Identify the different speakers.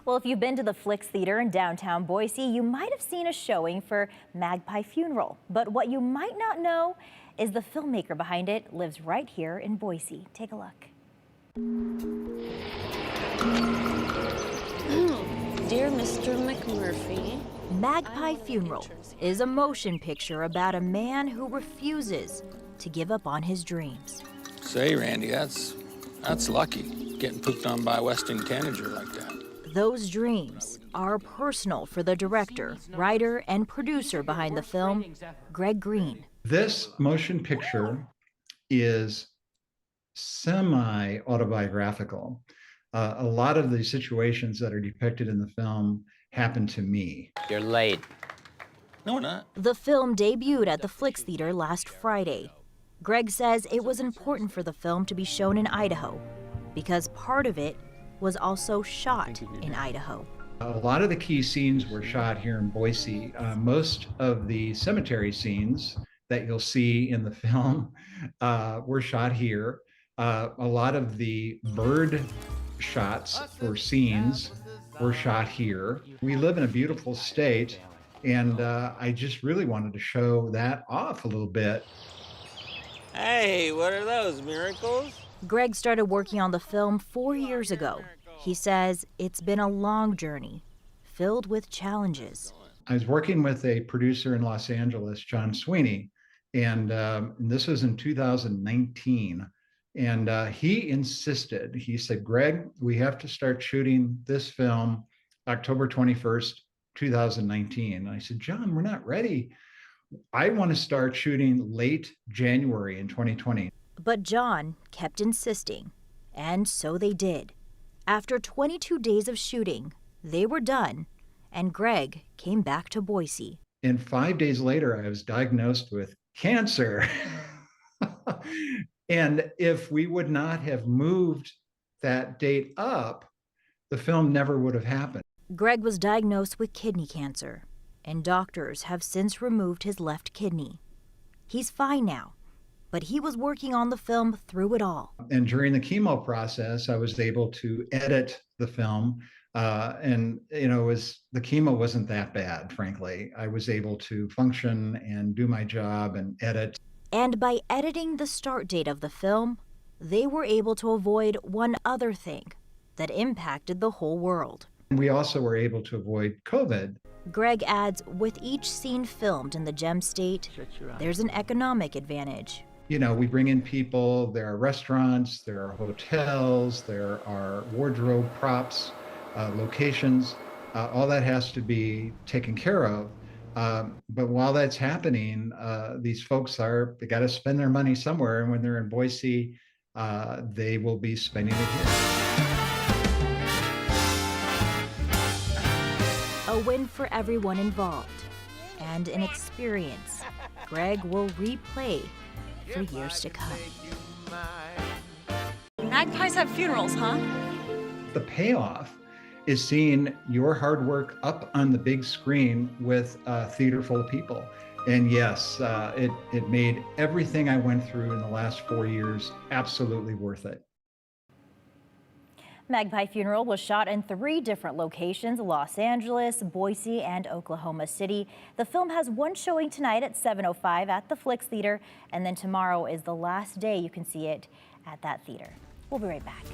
Speaker 1: Well, if you've been to the Flicks Theater in downtown Boise, you might have seen a showing for Magpie Funeral. But what you might not know is the filmmaker behind it lives right here in Boise. Take a look.
Speaker 2: Dear Mr. McMurphy,
Speaker 1: Magpie Funeral is a motion picture about a man who refuses to give up on his dreams.
Speaker 3: Say, Randy, that's lucky, getting pooped on by a Western tanager like that.
Speaker 1: Those dreams are personal for the director, writer, and producer behind the film, Greg Green.
Speaker 4: This motion picture is semi-autobiographical. A lot of the situations that are depicted in the film happened to me.
Speaker 5: You're late.
Speaker 3: No, we're not.
Speaker 1: The film debuted at the Flicks Theater last Friday. Greg says it was important for the film to be shown in Idaho because part of it was also shot in Idaho.
Speaker 4: A lot of the key scenes were shot here in Boise. Most of the cemetery scenes that you'll see in the film were shot here. A lot of the bird shots or scenes were shot here. We live in a beautiful state, and I just really wanted to show that off a little bit.
Speaker 5: Hey, what are those, miracles?
Speaker 1: Greg started working on the film 4 years ago. He says it's been a long journey, filled with challenges.
Speaker 4: I was working with a producer in Los Angeles, John Sweeney, and this was in 2019. And he insisted, he said, Greg, we have to start shooting this film October 21st, 2019. And I said, John, we're not ready. I want to start shooting late January in 2020.
Speaker 1: But John kept insisting, and so they did. After 22 days of shooting, they were done, and Greg came back to Boise.
Speaker 4: And 5 days later, I was diagnosed with cancer. And if we would not have moved that date up, the film never would have happened.
Speaker 1: Greg was diagnosed with kidney cancer, and doctors have since removed his left kidney. He's fine now, but he was working on the film through it all.
Speaker 4: And during the chemo process, I was able to edit the film. And the chemo wasn't that bad, frankly. I was able to function and do my job and edit.
Speaker 1: And by editing the start date of the film, they were able to avoid one other thing that impacted the whole world.
Speaker 4: We also were able to avoid COVID.
Speaker 1: Greg adds, with each scene filmed in the Gem State, there's an economic advantage.
Speaker 4: We bring in people, there are restaurants, there are hotels, there are wardrobe props, locations, all that has to be taken care of. But while that's happening, these folks they got to spend their money somewhere. And when they're in Boise, they will be spending it here.
Speaker 1: A win for everyone involved, and an experience Greg will replay for years to come.
Speaker 2: magpies have funerals, huh?
Speaker 4: The payoff is seeing your hard work up on the big screen with a theater full of people. And yes, it made everything I went through in the last 4 years absolutely worth it.
Speaker 1: Magpie Funeral was shot in 3 different locations: Los Angeles, Boise, and Oklahoma City. The film has one showing tonight at 7:05 at the Flicks Theater, and then tomorrow is the last day you can see it at that theater. We'll be right back.